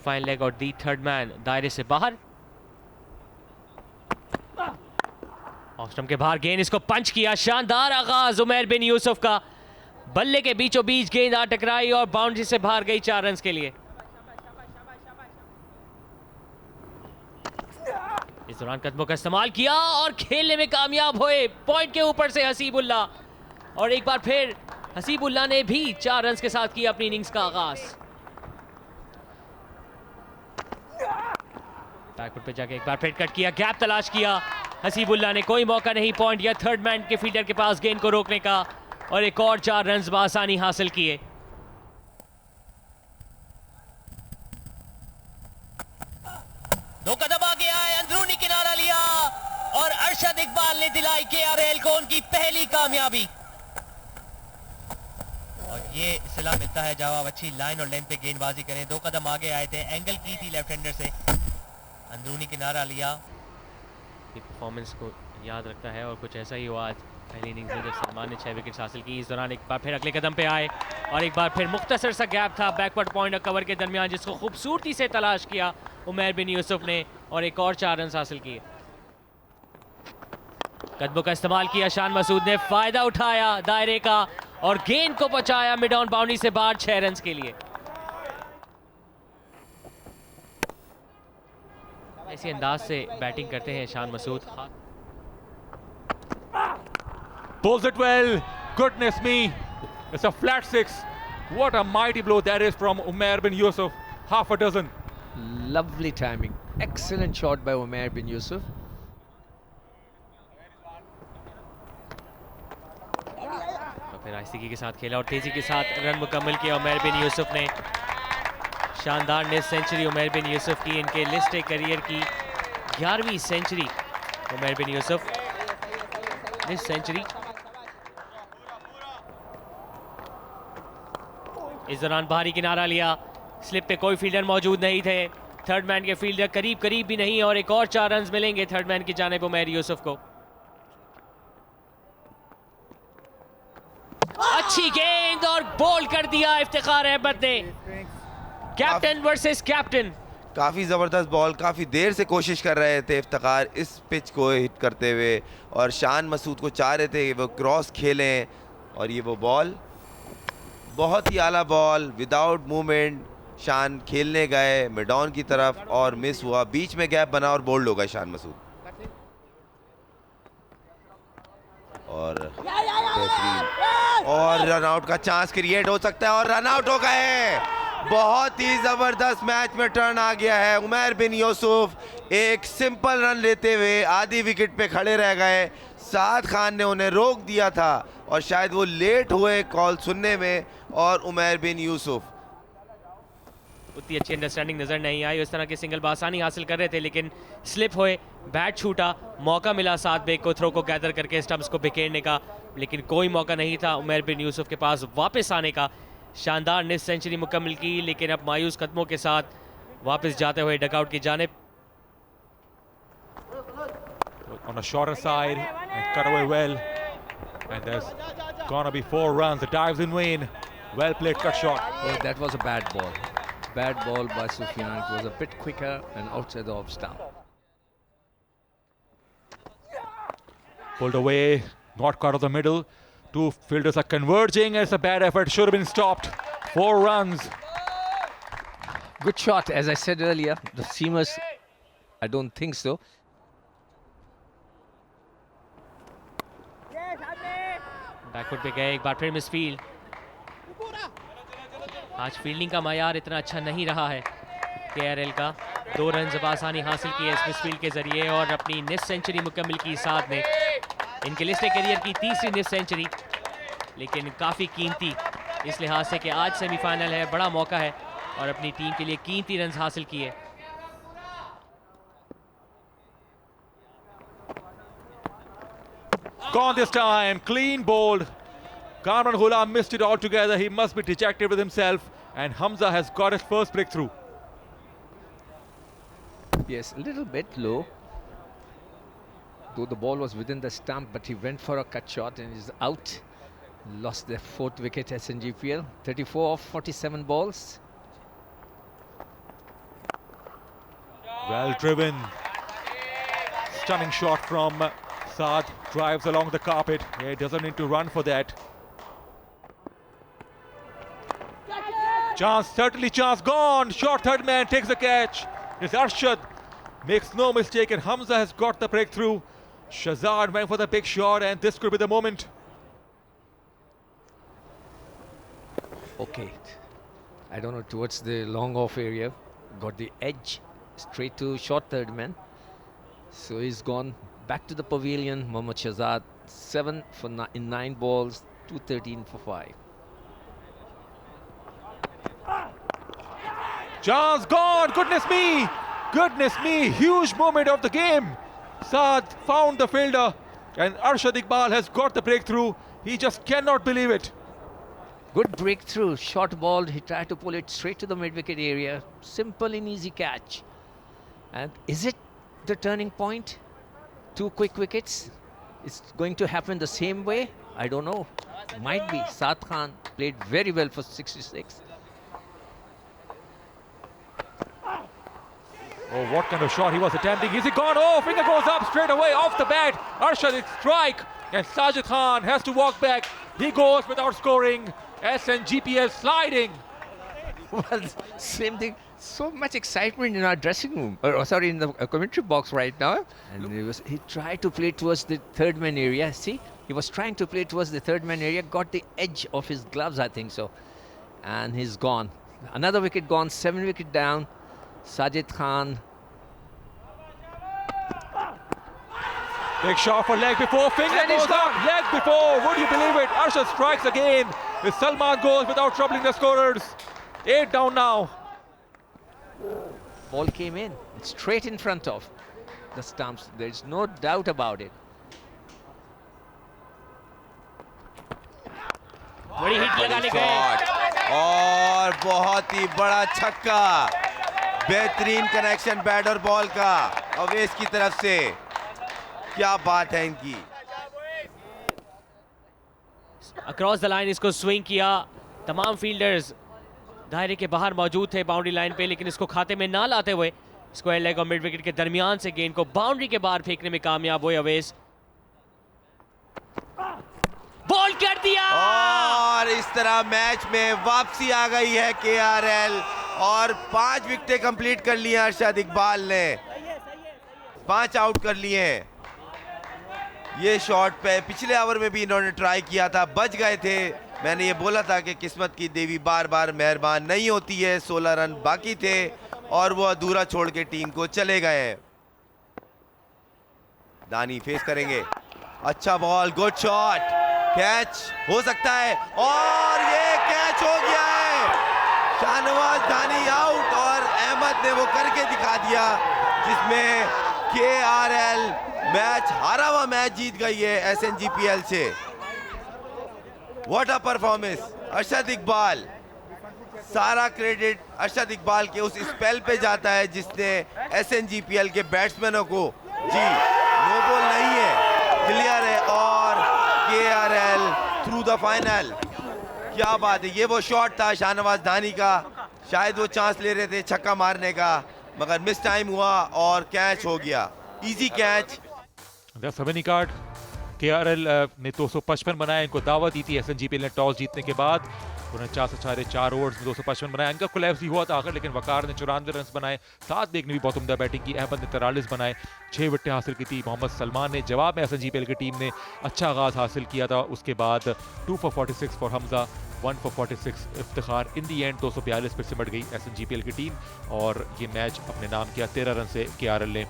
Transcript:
Fine leg और दी third man दायरे से बाहर। ऑस्ट्रम के बाहर गेंद, इसको पंच किया। शानदार आगाज उमैर बिन यूसुफ का, बल्ले के बीचों बीच गेंद आ टकराई और बाउंड्री से बाहर गई 4 रन के लिए। इस दौरान कदमों का इस्तेमाल किया और खेलने में कामयाब हुए। पॉइंट के ऊपर से हसीबुल्ला, और एक बार फिर हसीबुल्ला ने भी 4 रन के साथ किया अपनी इनिंग्स का आगाज। बैकफुट पे जाके एक बार फिर कट किया, गैप तलाश किया हसीबुल्ला ने, कोई मौका नहीं पॉइंट या थर्ड मैन के फील्डर के पास गेंद को रोकने का, और एक और 4 रन बआसानी हासिल किए। दो कदम आगे आए, अंदरूनी किनारा लिया और अरशद इकबाल ने दिलाई केआरएल को उनकी पहली कामयाबी। और ये सिला मिलता है जवाब, अच्छी लाइन और लेंथ पे गेंदबाजी करें। 2 कदम आगे आए थे, एंगल की थी लेफ्ट हैंडर से, अंदरूनी किनारा लिया। ये परफॉर्मेंस को याद रखता है और कुछ ऐसा ही हुआ आज पहली इनिंग्स में जब सलमान ने 6 विकेट्स हासिल की। इस दौरान एक बार फिर अगले कदम पे आए और एक बार फिर मुख्तसर सा गैप था बैकवर्ड पॉइंट और कवर के दरमियान, जिसको खूबसूरती से तलाश किया उमैर बिन यूसुफ ने और एक और 4 रन हासिल किए। कदमों का इस्तेमाल किया शान मसूद ने, फायदा उठाया दायरे का और गेंद को पहुंचाया मिड ऑन बाउंड्री से बाहर 6 रन के लिए। ऐसे अंदाज से बैटिंग करते हैं Shan Masood. Pulls it well. Goodness me. It's a flat 6. What a mighty blow that is from Umair bin Yusuf. Half a dozen. Lovely timing. Excellent shot by Umair bin Yusuf. फिर आहिस्तगी के साथ खेला और तेजी के साथ रन मुकम्मल किया उमैर बिन यूसुफ ने। शानदार नेट सेंचुरी उमैर बिन यूसुफ की, इनके लिस्ट ए करियर की 11वीं सेंचुरी उमैर बिन यूसुफ, लिस्ट सेंचुरी। इस दौरान बाहरी किनारा लिया, स्लिप पे कोई फील्डर मौजूद नहीं थे, थर्ड मैन के फील्डर करीब करीब भी नहीं, और एक और 4 रन मिलेंगे थर्ड मैन की जानिब उमैर यूसुफ को। अच्छी गेंद और बोल कर दिया इफ्तिखार अहमद ने, कैप्टन वर्सेस कैप्टन। काफ़ी ज़बरदस्त बॉल, काफ़ी देर से कोशिश कर रहे थे इफ्तिखार इस पिच को हिट करते हुए, और शान मसूद को चाह रहे थे कि वो क्रॉस खेलें, और ये वो बॉल, बहुत ही आला बॉल, विदाउट मूवमेंट शान खेलने गए मिड ऑन की तरफ और मिस हुआ, बीच में गैप बना और बोल्ड हो गए शान मसूद। और बेहतरीन, और रन आउट का चांस क्रिएट हो सकता है और रन आउट हो गए। बहुत ही ज़बरदस्त मैच में टर्न आ गया है। उमैर बिन यूसुफ एक सिंपल रन लेते हुए आधी विकेट पे खड़े रह गए। साद खान ने उन्हें रोक दिया था और शायद वो लेट हुए कॉल सुनने में, और उमैर बिन यूसुफ उतनी अच्छी अंडरस्टैंडिंग नजर नहीं आई। उस तरह के सिंगल बासानी हासिल कर रहे थे लेकिन स्लिप हुए, बैट छूटा, मौका मिला सात बेग को थ्रो को गैदर करके स्टंप्स को बिखेरने का, लेकिन कोई मौका नहीं था उमैर बिन यूसुफ के पास वापस आने का। शानदार निस सेंचुरी मुकम्मल की, लेकिन अब मायूस कदमों के साथ वापस जाते हुए डकआउट की जानिब। On a shorter side and cut away well, and there's gonna be 4 runs. The dives in vain. Well played cut shot. Oh, that was a bad ball. Bad ball by Sufyan. It was a bit quicker and outside the off stump. Pulled away, not caught of the middle. 2 fielders are converging. It's a bad effort. Should have been stopped. 4 runs. Good shot, as I said earlier. The seamers, I don't think so. Back foot पे गए, एक बार फिर misfield. आज fielding का मायार इतना अच्छा नहीं रहा है केआरएल का। 2 रन बआसानी हासिल किए इस मिसफील्ड के जरिए और अपनी निस सेंचुरी मुकम्मल की साथ ने। इनके लिस्ट करियर की 3री निस सेंचुरी, लेकिन काफ़ी कीमती इस लिहाज से कि आज सेमीफाइनल है, बड़ा मौका है और अपनी टीम के लिए कीमती रन हासिल किए। Gone this time. Clean bowled. Kamran Ghulam missed it altogether. He must be dejected with himself. And Hamza has got his first breakthrough. Yes, a little bit low. Though the ball was within the stump, but he went for a cut shot and is out. Lost their 4th wicket SNGPL. 34 of 47 balls. Well driven. Stunning shot from Saad. Drives along the carpet. He doesn't need to run for that. Chance, certainly chance gone. Short third man takes the catch. It's Arshad. Makes no mistake, and Hamza has got the breakthrough. Shahzad went for the big shot, and this could be the moment. Okay. I don't know, towards the long off area. Got the edge straight to short third man. So he's gone back to the pavilion. Mohammad Shahzad, 7 for in 9 balls, 213 for 5. Chance gone, goodness me! Goodness me, huge moment of the game. Saad found the fielder, and Arshad Iqbal has got the breakthrough. He just cannot believe it. Good breakthrough, short ball. He tried to pull it straight to the mid-wicket area. Simple and easy catch. And is it the turning point? 2 quick wickets. It's going to happen the same way? I don't know. Might be. Saad Khan played very well for 66. Oh, what kind of shot he was attempting. Is it gone? Oh, finger goes up straight away off the bat. Arshad strike, and Sajid Khan has to walk back. He goes without scoring. SNGPL sliding. Well, same thing. So much excitement in our dressing room. Sorry, in the commentary box right now. And he tried to play towards the third man area. See, he was trying to play towards the third man area. Got the edge of his gloves, I think so. And he's gone. Another wicket gone. 7 wicket down. Sajid Khan. Big shot for leg before. Finger And goes it's gone. up. Leg before. Would you believe it? Arshad strikes again. With Salman goes without troubling the scorers. 8 down now. Ball came in. It's straight in front of the stumps. There's no doubt about it. बड़ी hit लगाने गए shot और बहुत ही बड़ा छक्का. बेहतरीन connection bat और ball का अवेश की तरफ से. क्या बात है इनकी. अक्रॉस द लाइन इसको स्विंग किया. तमाम फील्डर्स दायरे के बाहर मौजूद थे बाउंड्री लाइन पे, लेकिन इसको खाते में ना लाते हुए स्क्वायर लेग और मिड विकेट के दरमियान से गेंद को बाउंड्री के बाहर फेंकने में कामयाब हुए अवेश. बॉल कर दिया और इस तरह मैच में वापसी आ गई है केआरएल और 5 विकेटें कंप्लीट कर ली हैं अरशद इकबाल ने. 5 आउट कर लिए हैं. ये शॉट पे पिछले ओवर में भी इन्होंने ट्राई किया था, बच गए थे. मैंने ये बोला था कि किस्मत की देवी बार बार मेहरबान नहीं होती है. 16 रन बाकी थे और वो अधूरा छोड़ के टीम को चले गए हैं. दानी फेस करेंगे. अच्छा बॉल, गुड शॉट, कैच हो सकता है और ये कैच हो गया है. शाहनवाज दानी आउट और अहमद ने वो करके दिखा दिया जिसमें केआरएल मैच हारा हुआ मैच जीत गई है एसएनजीपीएल से. What a performance Arshad Iqbal. सारा क्रेडिट अरशद इकबाल के उस स्पेल पे जाता है जिसने एसएनजीपीएल के बैट्समैनों को जी नो बॉल नहीं है, क्लियर है और केआरएल थ्रू द फाइनल. क्या बात है. ये वो शॉट था शाहनवाज दानी का. शायद वो चांस ले रहे थे छक्का मारने का मगर मिस टाइम हुआ और कैच हो गया. Easy catch. That's a winning card. KRL ने 255 बनाया. इनको दावत दी थी एसएनजीपीएल ने टॉस जीतने के बाद. उन्होंने 4 ओवर्स में 255 बनाया. इनका कोलैप्स ही हुआ था आखिर, लेकिन वकार ने 94 रन बनाए. साथ बेग ने भी बहुत उम्दा बैटिंग की. अहमद ने 43 बनाए. 6 विकेटें हासिल की थी. मोहम्मद सलमान ने जवाब में एसएनजीपीएल की टीम ने अच्छा आगाज हासिल किया था. उसके बाद 2 for 46 for Hamza, 1 for 46 Iftikhar. In the and 242 पर सिमट गई एसएनजीपीएल की टीम और ये मैच अपने नाम किया. 13 रन से केआरएल ने